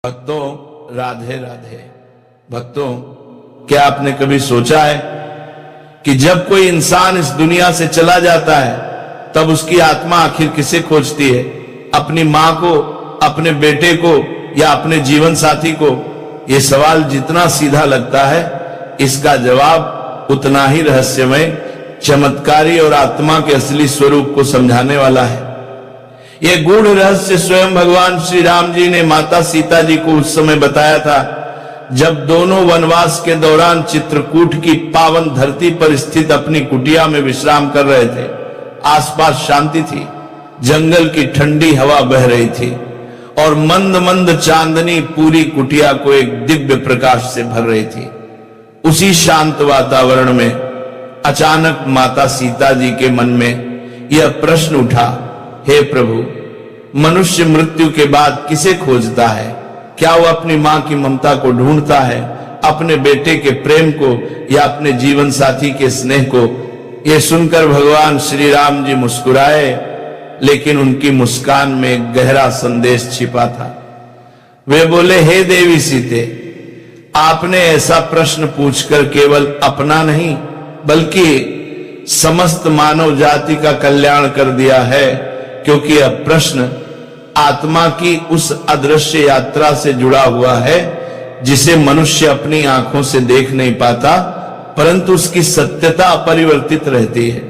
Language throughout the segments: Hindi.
भक्तों राधे राधे। भक्तों, क्या आपने कभी सोचा है कि जब कोई इंसान इस दुनिया से चला जाता है तब उसकी आत्मा आखिर किसे खोजती है? अपनी मां को, अपने बेटे को या अपने जीवन साथी को? यह सवाल जितना सीधा लगता है, इसका जवाब उतना ही रहस्यमय, चमत्कारी और आत्मा के असली स्वरूप को समझाने वाला है। यह गूढ़ रहस्य स्वयं भगवान श्री राम जी ने माता सीता जी को उस समय बताया था जब दोनों वनवास के दौरान चित्रकूट की पावन धरती पर स्थित अपनी कुटिया में विश्राम कर रहे थे। आसपास शांति थी, जंगल की ठंडी हवा बह रही थी और मंद मंद चांदनी पूरी कुटिया को एक दिव्य प्रकाश से भर रही थी। उसी शांत वातावरण में अचानक माता सीता जी के मन में यह प्रश्न उठा, हे प्रभु, मनुष्य मृत्यु के बाद किसे खोजता है? क्या वह अपनी मां की ममता को ढूंढता है, अपने बेटे के प्रेम को या अपने जीवन साथी के स्नेह को? यह सुनकर भगवान श्री राम जी मुस्कुराए, लेकिन उनकी मुस्कान में एक गहरा संदेश छिपा था। वे बोले, हे देवी सीते, आपने ऐसा प्रश्न पूछकर केवल अपना नहीं बल्कि समस्त मानव जाति का कल्याण कर दिया है, क्योंकि यह प्रश्न आत्मा की उस अदृश्य यात्रा से जुड़ा हुआ है जिसे मनुष्य अपनी आंखों से देख नहीं पाता, परंतु उसकी सत्यता अपरिवर्तित रहती है।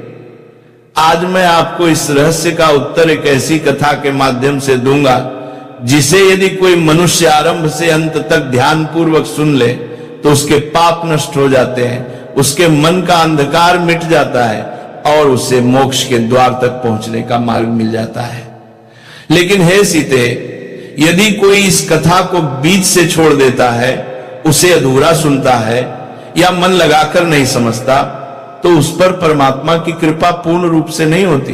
आज मैं आपको इस रहस्य का उत्तर एक ऐसी कथा के माध्यम से दूंगा जिसे यदि कोई मनुष्य आरंभ से अंत तक ध्यान पूर्वक सुन ले तो उसके पाप नष्ट हो जाते हैं, उसके मन का अंधकार मिट जाता है और उसे मोक्ष के द्वार तक पहुंचने का मार्ग मिल जाता है। लेकिन हे सीते, यदि कोई इस कथा को बीच से छोड़ देता है, उसे अधूरा सुनता है या मन लगाकर नहीं समझता, तो उस पर परमात्मा की कृपा पूर्ण रूप से नहीं होती,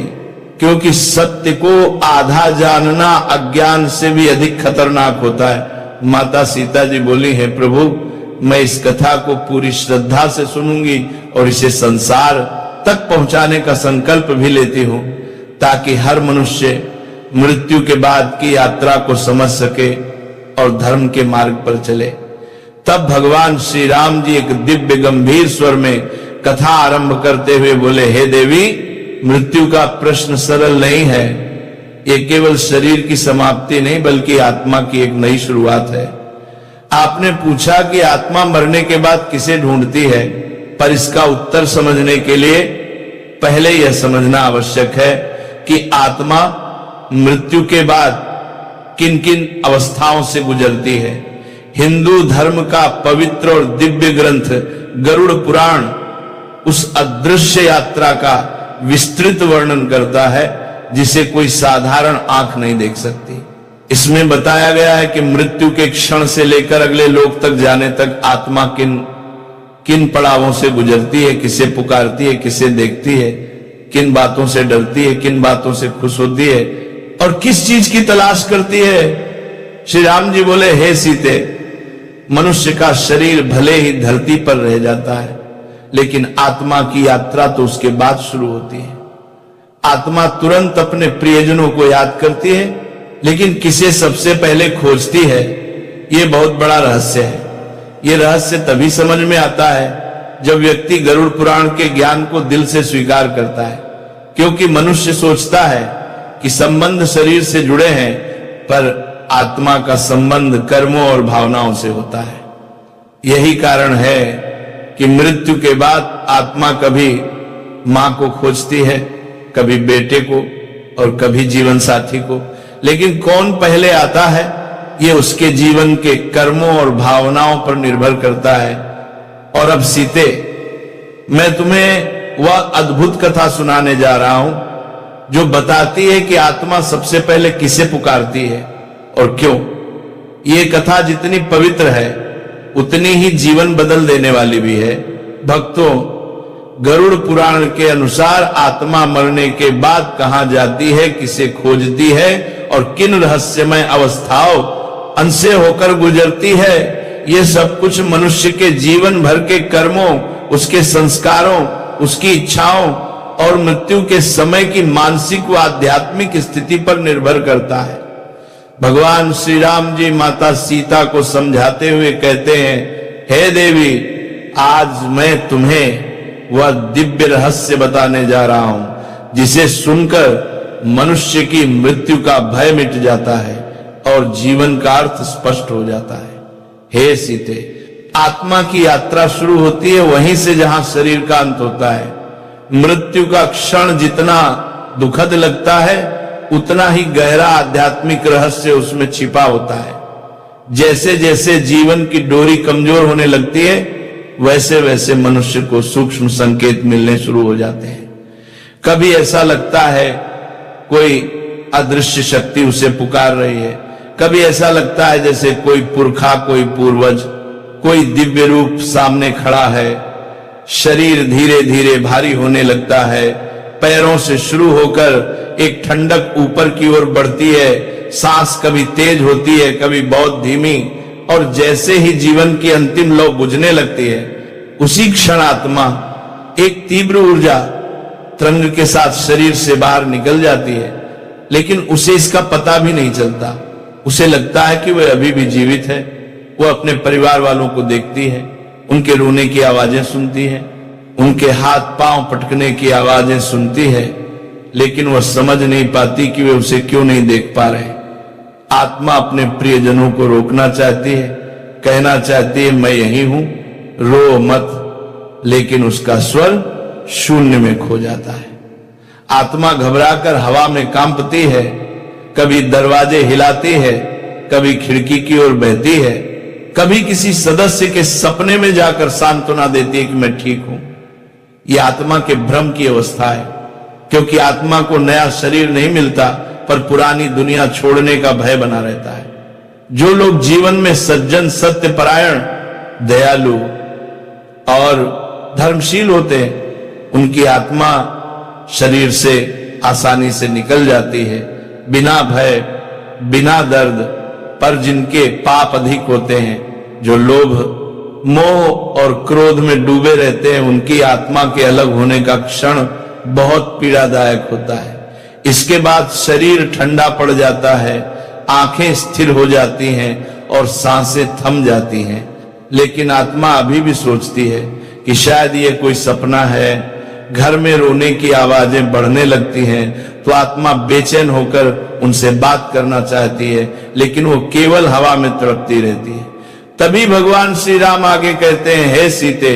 क्योंकि सत्य को आधा जानना अज्ञान से भी अधिक खतरनाक होता है। माता सीता जी बोली, हे प्रभु, मैं इस कथा को पूरी श्रद्धा से सुनूंगी और इसे संसार तक पहुंचाने का संकल्प भी लेती हूं, ताकि हर मनुष्य मृत्यु के बाद की यात्रा को समझ सके और धर्म के मार्ग पर चले। तब भगवान श्री राम जी एक दिव्य गंभीर स्वर में कथा आरंभ करते हुए बोले, हे देवी, मृत्यु का प्रश्न सरल नहीं है। यह केवल शरीर की समाप्ति नहीं बल्कि आत्मा की एक नई शुरुआत है। आपने पूछा कि आत्मा मरने के बाद किसे ढूंढती है, पर इसका उत्तर समझने के लिए पहले यह समझना आवश्यक है कि आत्मा मृत्यु के बाद किन किन अवस्थाओं से गुजरती है। हिंदू धर्म का पवित्र और दिव्य ग्रंथ गरुड़ पुराण उस अदृश्य यात्रा का विस्तृत वर्णन करता है जिसे कोई साधारण आंख नहीं देख सकती। इसमें बताया गया है कि मृत्यु के क्षण से लेकर अगले लोक तक जाने तक आत्मा किन किन पड़ावों से गुजरती है, किसे पुकारती है, किसे देखती है, किन बातों से डरती है, किन बातों से खुश होती है और किस चीज की तलाश करती है। श्री राम जी बोले, हे सीते, मनुष्य का शरीर भले ही धरती पर रह जाता है, लेकिन आत्मा की यात्रा तो उसके बाद शुरू होती है। आत्मा तुरंत अपने प्रियजनों को याद करती है, लेकिन किसे सबसे पहले खोजती है, यह बहुत बड़ा रहस्य है। यह रहस्य तभी समझ में आता है जब व्यक्ति गरुड़ पुराण के ज्ञान को दिल से स्वीकार करता है, क्योंकि मनुष्य सोचता है कि संबंध शरीर से जुड़े हैं, पर आत्मा का संबंध कर्मों और भावनाओं से होता है। यही कारण है कि मृत्यु के बाद आत्मा कभी मां को खोजती है, कभी बेटे को और कभी जीवन साथी को, लेकिन कौन पहले आता है यह उसके जीवन के कर्मों और भावनाओं पर निर्भर करता है। और अब सीते, मैं तुम्हें वह अद्भुत कथा सुनाने जा रहा हूं जो बताती है कि आत्मा सबसे पहले किसे पुकारती है और क्यों। यह कथा जितनी पवित्र है उतनी ही जीवन बदल देने वाली भी है। भक्तों, गरुड़ पुराण के अनुसार आत्मा मरने के बाद कहां जाती है, किसे खोजती है और किन रहस्यमय अवस्थाओं से होकर गुजरती है, यह सब कुछ मनुष्य के जीवन भर के कर्मों, उसके संस्कारों, उसकी इच्छाओं और मृत्यु के समय की मानसिक व आध्यात्मिक स्थिति पर निर्भर करता है। भगवान श्री राम जी माता सीता को समझाते हुए कहते हैं, हे देवी, आज मैं तुम्हें वह दिव्य रहस्य बताने जा रहा हूं जिसे सुनकर मनुष्य की मृत्यु का भय मिट जाता है और जीवन का अर्थ स्पष्ट हो जाता है। हे सीते, आत्मा की यात्रा शुरू होती है वहीं से जहां शरीर का अंत होता है। मृत्यु का क्षण जितना दुखद लगता है उतना ही गहरा आध्यात्मिक रहस्य उसमें छिपा होता है। जैसे जैसे जीवन की डोरी कमजोर होने लगती है वैसे वैसे मनुष्य को सूक्ष्म संकेत मिलने शुरू हो जाते हैं। कभी ऐसा लगता है कोई अदृश्य शक्ति उसे पुकार रही है, कभी ऐसा लगता है जैसे कोई पुरखा, कोई पूर्वज, कोई दिव्य रूप सामने खड़ा है। शरीर धीरे धीरे भारी होने लगता है, पैरों से शुरू होकर एक ठंडक ऊपर की ओर बढ़ती है, सांस कभी तेज होती है, कभी बहुत धीमी, और जैसे ही जीवन की अंतिम लौ बुझने लगती है उसी क्षण आत्मा एक तीव्र ऊर्जा तरंग के साथ शरीर से बाहर निकल जाती है, लेकिन उसे इसका पता भी नहीं चलता। उसे लगता है कि वह अभी भी जीवित है। वो अपने परिवार वालों को देखती है, उनके रोने की आवाजें सुनती है, उनके हाथ पांव पटकने की आवाजें सुनती है, लेकिन वह समझ नहीं पाती कि वे उसे क्यों नहीं देख पा रहे। आत्मा अपने प्रियजनों को रोकना चाहती है, कहना चाहती है मैं यही हूं, रो मत, लेकिन उसका स्वर शून्य में खो जाता है। आत्मा घबराकर हवा में कांपती है, कभी दरवाजे हिलाती है, कभी खिड़की की ओर बहती है, कभी किसी सदस्य के सपने में जाकर सांत्वना देती है कि मैं ठीक हूं। यह आत्मा के भ्रम की अवस्था है, क्योंकि आत्मा को नया शरीर नहीं मिलता पर पुरानी दुनिया छोड़ने का भय बना रहता है। जो लोग जीवन में सज्जन, सत्यपरायण, दयालु और धर्मशील होते हैं उनकी आत्मा शरीर से आसानी से निकल जाती है, बिना भय, बिना दर्द। पर जिनके पाप अधिक होते हैं, जो लोभ, मोह और क्रोध में डूबे रहते हैं, उनकी आत्मा के अलग होने का क्षण बहुत पीड़ादायक होता है। इसके बाद शरीर ठंडा पड़ जाता है, आंखें स्थिर हो जाती हैं और सांसें थम जाती हैं। लेकिन आत्मा अभी भी सोचती है कि शायद ये कोई सपना है। घर में रोने की आवाजें बढ़ने लगती हैं तो आत्मा बेचैन होकर उनसे बात करना चाहती है, लेकिन वो केवल हवा में तड़पती रहती है। तभी भगवान श्री राम आगे कहते हैं, हे सीते,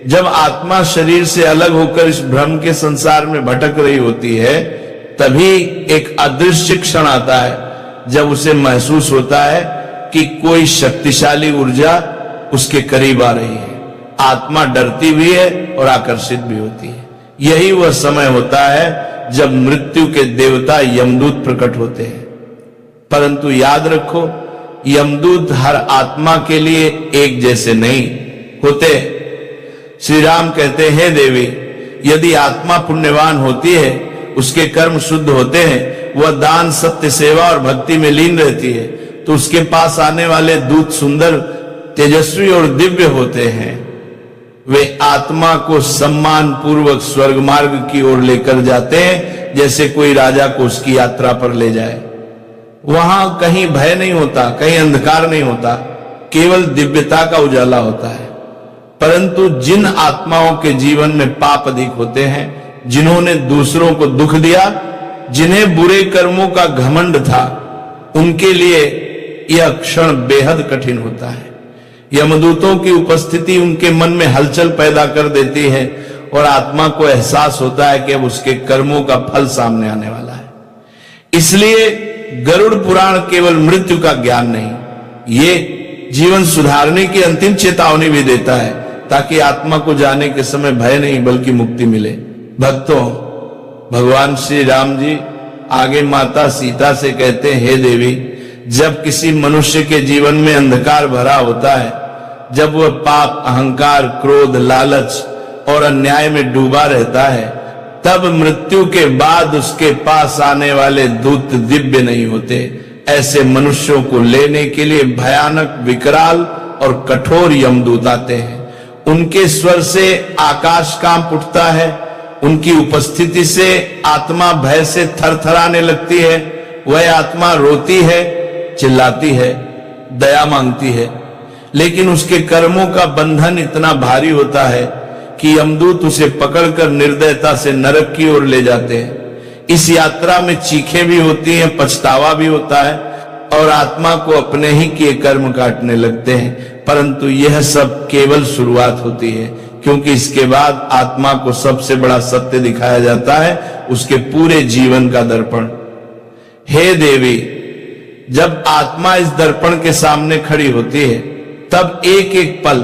जब आत्मा शरीर से अलग होकर इस भ्रम के संसार में भटक रही होती है, तभी एक अदृश्य क्षण आता है जब उसे महसूस होता है कि कोई शक्तिशाली ऊर्जा उसके करीब आ रही है। आत्मा डरती भी है और आकर्षित भी होती है। यही वह समय होता है जब मृत्यु के देवता यमदूत प्रकट होते हैं। परंतु याद रखो, यमदूत हर आत्मा के लिए एक जैसे नहीं होते। श्री राम कहते हैं, देवी, यदि आत्मा पुण्यवान होती है, उसके कर्म शुद्ध होते हैं, वह दान, सत्य, सेवा और भक्ति में लीन रहती है, तो उसके पास आने वाले दूत सुंदर, तेजस्वी और दिव्य होते हैं। वे आत्मा को सम्मान पूर्वक स्वर्ग मार्ग की ओर लेकर जाते हैं, जैसे कोई राजा को उसकी यात्रा पर ले जाए। वहां कहीं भय नहीं होता, कहीं अंधकार नहीं होता, केवल दिव्यता का उजाला होता है। परंतु जिन आत्माओं के जीवन में पाप अधिक होते हैं, जिन्होंने दूसरों को दुख दिया, जिन्हें बुरे कर्मों का घमंड था, उनके लिए यह क्षण बेहद कठिन होता है। यमदूतों की उपस्थिति उनके मन में हलचल पैदा कर देती है और आत्मा को एहसास होता है कि अब उसके कर्मों का फल सामने आने वाला है। इसलिए गरुड़ पुराण केवल मृत्यु का ज्ञान नहीं, ये जीवन सुधारने की अंतिम चेतावनी भी देता है, ताकि आत्मा को जाने के समय भय नहीं बल्कि मुक्ति मिले। भक्तों, भगवान श्री राम जी आगे माता सीता से कहते हैं, हे देवी, जब किसी मनुष्य के जीवन में अंधकार भरा होता है, जब वह पाप, अहंकार, क्रोध, लालच और अन्याय में डूबा रहता है, तब मृत्यु के बाद उसके पास आने वाले दूत दिव्य नहीं होते। ऐसे मनुष्यों को लेने के लिए भयानक, विकराल और कठोर यमदूत आते हैं। उनके स्वर से आकाश कांप उठता है, उनकी उपस्थिति से आत्मा भय से थरथराने लगती है। वह आत्मा रोती है चिल्लाती है, दया मांगती है, लेकिन उसके कर्मों का बंधन इतना भारी होता है कि यमदूत उसे पकड़कर निर्दयता से नरक की ओर ले जाते हैं। इस यात्रा में चीखें भी होती हैं, पछतावा भी होता है और आत्मा को अपने ही किए कर्म काटने लगते हैं। परंतु यह सब केवल शुरुआत होती है, क्योंकि इसके बाद आत्मा को सबसे बड़ा सत्य दिखाया जाता है, उसके पूरे जीवन का दर्पण। हे देवी, जब आत्मा इस दर्पण के सामने खड़ी होती है, तब एक एक पल,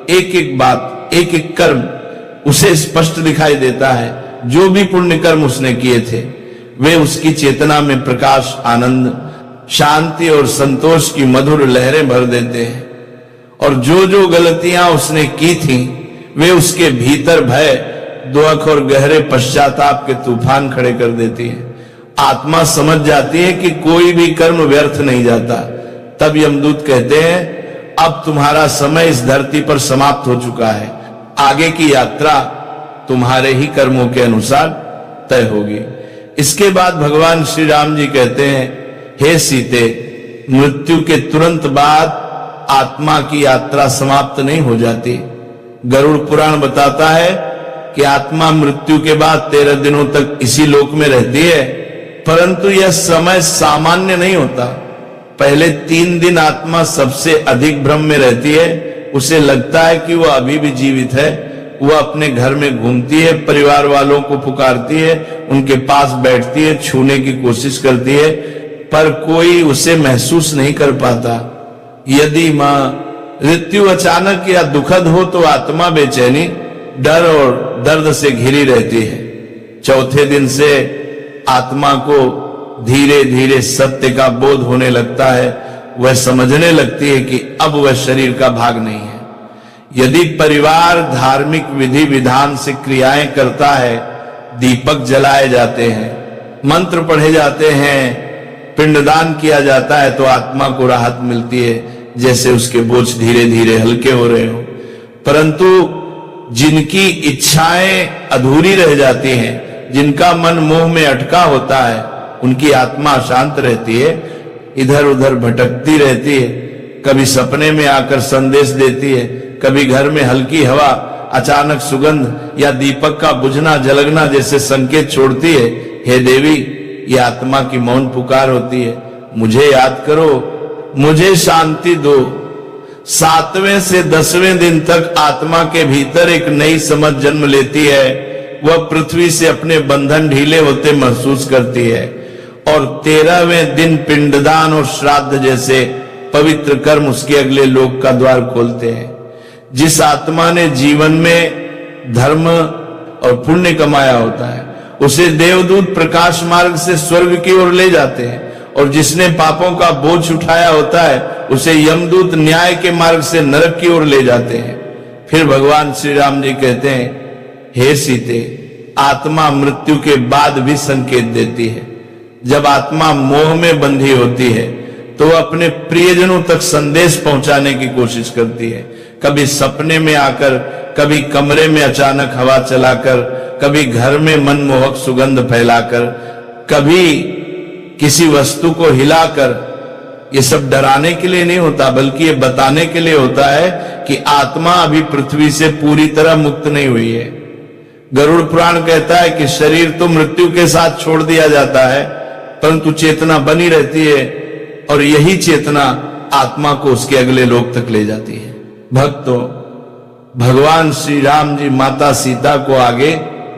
एक एक बात, एक एक कर्म उसे स्पष्ट दिखाई देता है। जो भी पुण्य कर्म उसने किए थे वे उसकी चेतना में प्रकाश, आनंद, शांति और संतोष की मधुर लहरें भर देते हैं। और जो जो गलतियां उसने की थी वे उसके भीतर भय, दुख और गहरे पश्चाताप के तूफान खड़े कर देती है। आत्मा समझ जाती है कि कोई भी कर्म व्यर्थ नहीं जाता। तब यमदूत कहते हैं, अब तुम्हारा समय इस धरती पर समाप्त हो चुका है, आगे की यात्रा तुम्हारे ही कर्मों के अनुसार तय होगी। इसके बाद भगवान श्री राम जी कहते हैं, हे सीते, मृत्यु के तुरंत बाद आत्मा की यात्रा समाप्त नहीं हो जाती। गरुड़ पुराण बताता है कि आत्मा मृत्यु के बाद 13 दिनों तक इसी लोक में रहती है, परंतु यह समय सामान्य नहीं होता। पहले 3 दिन आत्मा सबसे अधिक भ्रम में रहती है। उसे लगता है कि वह अभी भी जीवित है। वह अपने घर में घूमती है, परिवार वालों को पुकारती है, उनके पास बैठती है, छूने की कोशिश करती है, पर कोई उसे महसूस नहीं कर पाता। यदि मृत्यु अचानक या दुखद हो तो आत्मा बेचैनी, डर और दर्द से घिरी रहती है। चौथे दिन से आत्मा को धीरे धीरे सत्य का बोध होने लगता है। वह समझने लगती है कि अब वह शरीर का भाग नहीं है। यदि परिवार धार्मिक विधि विधान से क्रियाएं करता है, दीपक जलाए जाते हैं, मंत्र पढ़े जाते हैं, पिंडदान किया जाता है, तो आत्मा को राहत मिलती है, जैसे उसके बोझ धीरे धीरे हल्के हो रहे हो। परंतु जिनकी इच्छाएं अधूरी रह जाती हैं, जिनका मन मोह में अटका होता है, उनकी आत्मा अशांत रहती है, इधर उधर भटकती रहती है। कभी सपने में आकर संदेश देती है, कभी घर में हल्की हवा, अचानक सुगंध या दीपक का बुझना जलगना जैसे संकेत छोड़ती है। हे देवी, ये आत्मा की मौन पुकार होती है, मुझे याद करो, मुझे शांति दो। 7वें से 10वें दिन तक आत्मा के भीतर एक नई समझ जन्म लेती है। वह पृथ्वी से अपने बंधन ढीले होते महसूस करती है और 13वें दिन पिंडदान और श्राद्ध जैसे पवित्र कर्म उसके अगले लोक का द्वार खोलते हैं। जिस आत्मा ने जीवन में धर्म और पुण्य कमाया होता है, उसे देवदूत प्रकाश मार्ग से स्वर्ग की ओर ले जाते हैं, और जिसने पापों का बोझ उठाया होता है उसे यमदूत न्याय के मार्ग से नरक की ओर ले जाते हैं। फिर भगवान श्री राम जी कहते हैं, हे सीते, आत्मा मृत्यु के बाद भी संकेत देती है। जब आत्मा मोह में बंधी होती है तो वह अपने प्रियजनों तक संदेश पहुंचाने की कोशिश करती है। कभी सपने में आकर, कभी कमरे में अचानक हवा चलाकर, कभी घर में मनमोहक सुगंध फैलाकर, कभी किसी वस्तु को हिलाकर। ये सब डराने के लिए नहीं होता, बल्कि ये बताने के लिए होता है कि आत्मा अभी पृथ्वी से पूरी तरह मुक्त नहीं हुई है। गरुड़ पुराण कहता है कि शरीर तो मृत्यु के साथ छोड़ दिया जाता है, परंतु चेतना बनी रहती है, और यही चेतना आत्मा को उसके अगले लोक तक ले जाती है। भक्तों, भगवान श्री राम जी माता सीता को आगे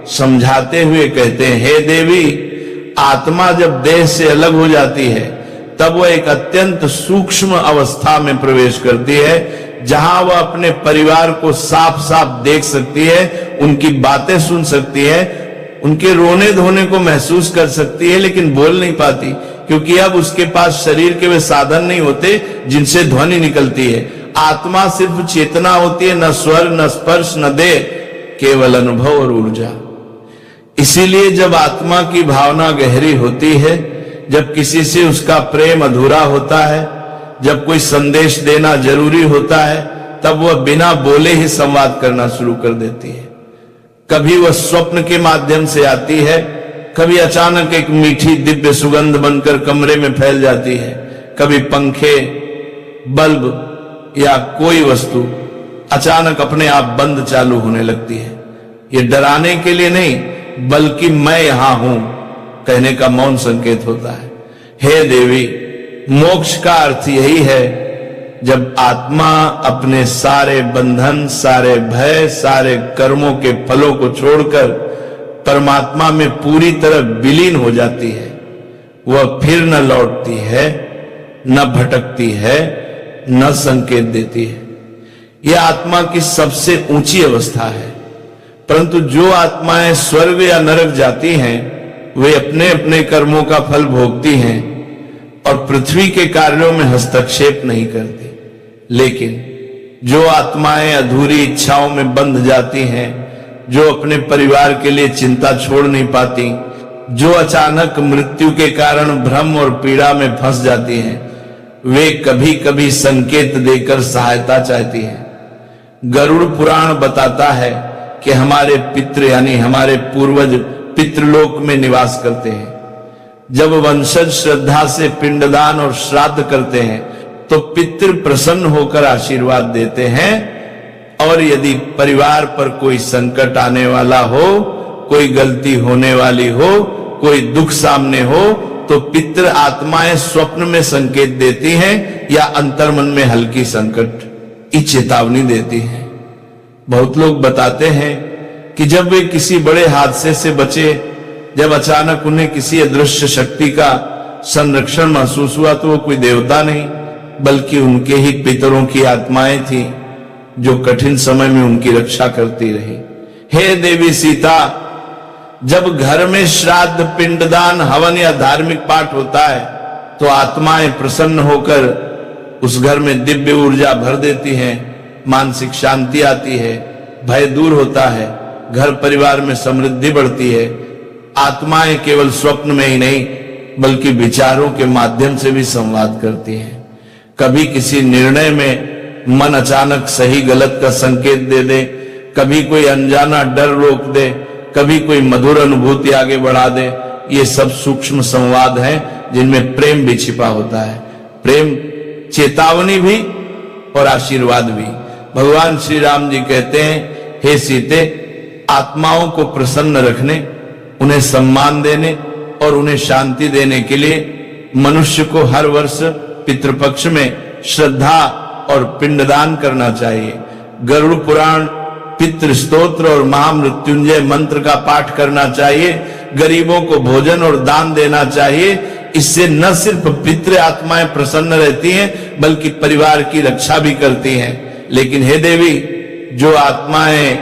समझाते हुए कहते हैं, हे देवी, आत्मा जब देह से अलग हो जाती है तब वह एक अत्यंत सूक्ष्म अवस्था में प्रवेश करती है, जहां वह अपने परिवार को साफ साफ देख सकती है, उनकी बातें सुन सकती है, उनके रोने धोने को महसूस कर सकती है, लेकिन बोल नहीं पाती, क्योंकि अब उसके पास शरीर के वे साधन नहीं होते जिनसे ध्वनि निकलती है। आत्मा सिर्फ चेतना होती है, न स्वर, न स्पर्श, न देह, केवल अनुभव और ऊर्जा। इसीलिए जब आत्मा की भावना गहरी होती है, जब किसी से उसका प्रेम अधूरा होता है, जब कोई संदेश देना जरूरी होता है, तब वह बिना बोले ही संवाद करना शुरू कर देती है। कभी वह स्वप्न के माध्यम से आती है, कभी अचानक एक मीठी दिव्य सुगंध बनकर कमरे में फैल जाती है, कभी पंखे, बल्ब या कोई वस्तु अचानक अपने आप बंद चालू होने लगती है। ये डराने के लिए नहीं, बल्कि मैं यहां हूं कहने का मौन संकेत होता है। हे देवी, मोक्ष का अर्थ यही है जब आत्मा अपने सारे बंधन, सारे भय, सारे कर्मों के फलों को छोड़कर परमात्मा में पूरी तरह विलीन हो जाती है। वह फिर न लौटती है, न भटकती है, न संकेत देती है। यह आत्मा की सबसे ऊंची अवस्था है। परंतु जो आत्माएं स्वर्ग या नरक जाती हैं, वे अपने अपने कर्मों का फल भोगती हैं और पृथ्वी के कार्यों में हस्तक्षेप नहीं करती। लेकिन जो आत्माएं अधूरी इच्छाओं में बंध जाती हैं, जो अपने परिवार के लिए चिंता छोड़ नहीं पाती, जो अचानक मृत्यु के कारण भ्रम और पीड़ा में फंस जाती हैं, वे कभी कभी संकेत देकर सहायता चाहती हैं। गरुड़ पुराण बताता है कि हमारे पितृ यानी हमारे पूर्वज पितृलोक में निवास करते हैं। जब वंशज श्रद्धा से पिंडदान और श्राद्ध करते हैं तो पितृ प्रसन्न होकर आशीर्वाद देते हैं, और यदि परिवार पर कोई संकट आने वाला हो, कोई गलती होने वाली हो, कोई दुख सामने हो, तो पितृ आत्माएं स्वप्न में संकेत देती हैं या अंतर्मन में हल्की संकट की चेतावनी देती हैं। बहुत लोग बताते हैं कि जब वे किसी बड़े हादसे से बचे, जब अचानक उन्हें किसी अदृश्य शक्ति का संरक्षण महसूस हुआ, तो वो कोई देवता नहीं बल्कि उनके ही पितरों की आत्माएं थी जो कठिन समय में उनकी रक्षा करती रही। हे देवी सीता, जब घर में श्राद्ध, पिंडदान, हवन या धार्मिक पाठ होता है तो आत्माएं प्रसन्न होकर उस घर में दिव्य ऊर्जा भर देती हैं, मानसिक शांति आती है, भय दूर होता है, घर परिवार में समृद्धि बढ़ती है। आत्माएं केवल स्वप्न में ही नहीं बल्कि विचारों के माध्यम से भी संवाद करती हैं। कभी किसी निर्णय में मन अचानक सही गलत का संकेत दे दे, कभी कोई अनजाना डर रोक दे, कभी कोई मधुर अनुभूति आगे बढ़ा दे। ये सब सूक्ष्म संवाद हैं जिनमें प्रेम भी छिपा होता है। प्रेम चेतावनी भी और आशीर्वाद भी। भगवान श्री राम जी कहते हैं, हे सीते, आत्माओं को प्रसन्न रखने, उन्हें सम्मान देने और उन्हें शांति देने के लिए मनुष्य को हर वर्ष पितृपक्ष में श्रद्धा और पिंडदान करना चाहिए। गरुड़ पुराण, पितृ स्तोत्र और महामृत्युंजय मंत्र का पाठ करना चाहिए। गरीबों को भोजन और दान देना चाहिए। इससे न सिर्फ पितृ आत्माएं प्रसन्न रहती हैं बल्कि परिवार की रक्षा भी करती हैं। लेकिन हे देवी, जो आत्माएं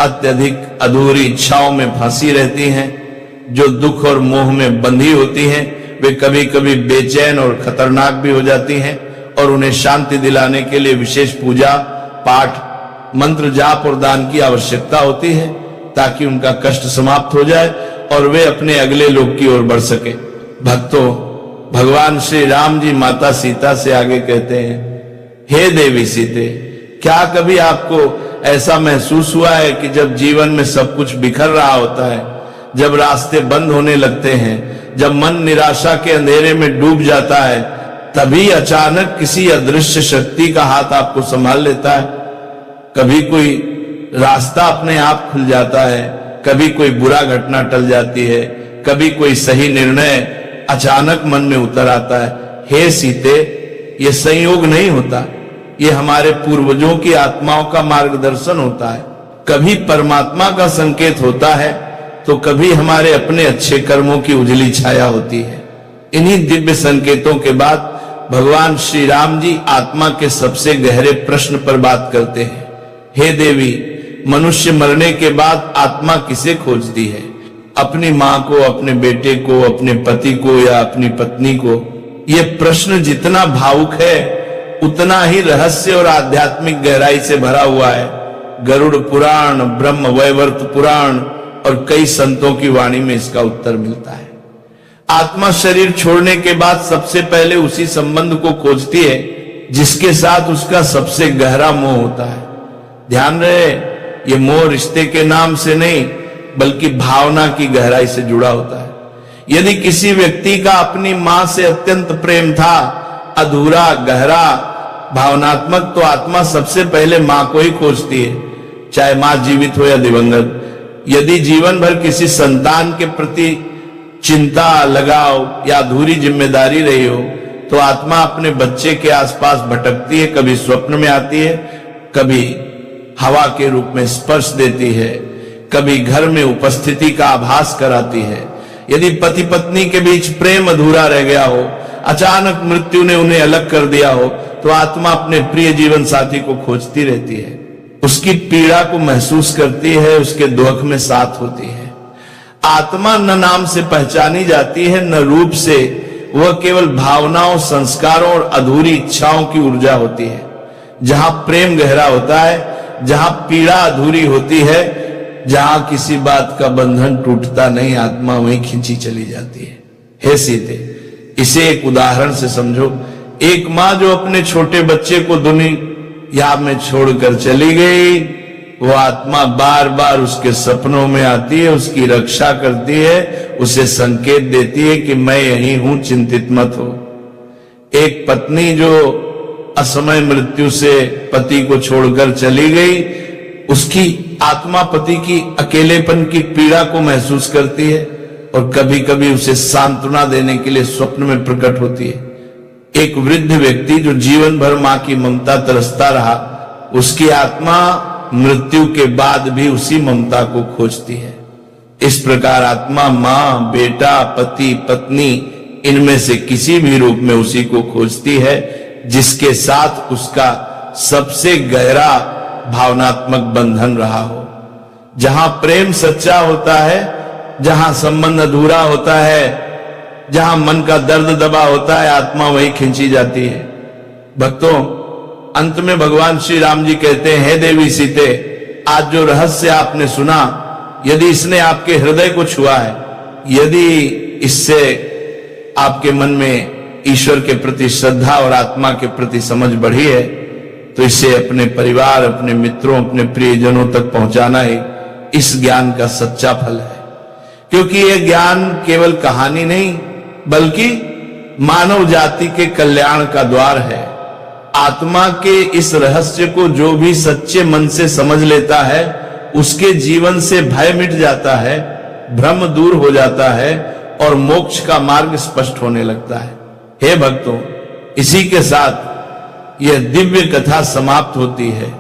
अत्यधिक अधूरी इच्छाओं में फंसी रहती हैं, जो दुख और मोह में बंधी होती हैं, वे कभी कभी बेचैन और खतरनाक भी हो जाती हैं, और उन्हें शांति दिलाने के लिए विशेष पूजा पाठ, मंत्र जाप और दान की आवश्यकता होती है ताकि उनका कष्ट समाप्त हो जाए और वे अपने अगले लोक की ओर बढ़ सके। भक्तों, भगवान श्री राम जी माता सीता से आगे कहते हैं, हे देवी सीते, क्या कभी आपको ऐसा महसूस हुआ है कि जब जीवन में सब कुछ बिखर रहा होता है, जब रास्ते बंद होने लगते हैं, जब मन निराशा के अंधेरे में डूब जाता है, तभी अचानक किसी अदृश्य शक्ति का हाथ आपको संभाल लेता है? कभी कोई रास्ता अपने आप खुल जाता है, कभी कोई बुरा घटना टल जाती है, कभी कोई सही निर्णय अचानक मन में उतर आता है। हे सीते, ये संयोग नहीं होता, ये हमारे पूर्वजों की आत्माओं का मार्गदर्शन होता है। कभी परमात्मा का संकेत होता है तो कभी हमारे अपने अच्छे कर्मों की उजली छाया होती है। इन्हीं दिव्य संकेतों के बाद भगवान श्री राम जी आत्मा के सबसे गहरे प्रश्न पर बात करते हैं। हे देवी, मनुष्य मरने के बाद आत्मा किसे खोजती है? अपनी मां को, अपने बेटे को, अपने पति को या अपनी पत्नी को? यह प्रश्न जितना भावुक है उतना ही रहस्य और आध्यात्मिक गहराई से भरा हुआ है। गरुड़ पुराण, ब्रह्म वैवर्त पुराण और कई संतों की वाणी में इसका उत्तर मिलता है। आत्मा शरीर छोड़ने के बाद सबसे पहले उसी संबंध को खोजती है जिसके साथ उसका सबसे गहरा मोह होता है। ध्यान रहे, ये मोह रिश्ते के नाम से नहीं बल्कि भावना की गहराई से जुड़ा होता है। यदि किसी व्यक्ति का अपनी मां से अत्यंत प्रेम था अधूरा, गहरा, भावनात्मक तो आत्मा सबसे पहले मां को ही खोजती है, चाहे मां जीवित हो या दिवंगत। यदि जीवन भर किसी संतान के प्रति चिंता, लगाव या अधूरी जिम्मेदारी रही हो तो आत्मा अपने बच्चे के आसपास भटकती है, कभी स्वप्न में आती है, कभी हवा के रूप में स्पर्श देती है, कभी घर में उपस्थिति का आभास कराती है। यदि पति पत्नी के बीच प्रेम अधूरा रह गया हो, अचानक मृत्यु ने उन्हें अलग कर दिया हो, तो आत्मा अपने प्रिय जीवन साथी को खोजती रहती है, उसकी पीड़ा को महसूस करती है, उसके दुख में साथ होती है। आत्मा न नाम से पहचानी जाती है, न रूप से। वह केवल भावनाओं, संस्कारों और अधूरी इच्छाओं की ऊर्जा होती है। जहां प्रेम गहरा होता है, जहां पीड़ा अधूरी होती है, जहां किसी बात का बंधन टूटता नहीं, आत्मा वहीं खींची चली जाती है। हे सीते, इसे एक उदाहरण से समझो। एक मां जो अपने छोटे बच्चे को दुनिया में छोड़कर चली गई, वो आत्मा बार बार उसके सपनों में आती है, उसकी रक्षा करती है, उसे संकेत देती है कि मैं यहीं हूं, चिंतित मत हो। एक पत्नी जो असमय मृत्यु से पति को छोड़कर चली गई, उसकी आत्मा पति की अकेलेपन की पीड़ा को महसूस करती है और कभी कभी उसे सांत्वना देने के लिए स्वप्न में प्रकट होती है। एक वृद्ध व्यक्ति जो जीवन भर मां की ममता तरसता रहा, उसकी आत्मा मृत्यु के बाद भी उसी ममता को खोजती है। इस प्रकार आत्मा मां, बेटा, पति, पत्नी, इनमें से किसी भी रूप में उसी को खोजती है जिसके साथ उसका सबसे गहरा भावनात्मक बंधन रहा हो। जहां प्रेम सच्चा होता है, जहां संबंध अधूरा होता है, जहां मन का दर्द दबा होता है, आत्मा वही खींची जाती है। भक्तों, अंत में भगवान श्री राम जी कहते हैं, हे देवी सीते, आज जो रहस्य आपने सुना, यदि इसने आपके हृदय को छुआ है, यदि इससे आपके मन में ईश्वर के प्रति श्रद्धा और आत्मा के प्रति समझ बढ़ी है, तो इसे अपने परिवार, अपने मित्रों, अपने प्रियजनों तक पहुंचाना ही इस ज्ञान का सच्चा फल है। क्योंकि यह ज्ञान केवल कहानी नहीं, बल्कि मानव जाति के कल्याण का द्वार है। आत्मा के इस रहस्य को जो भी सच्चे मन से समझ लेता है, उसके जीवन से भय मिट जाता है, भ्रम दूर हो जाता है और मोक्ष का मार्ग स्पष्ट होने लगता है। हे भक्तों, इसी के साथ यह दिव्य कथा समाप्त होती है।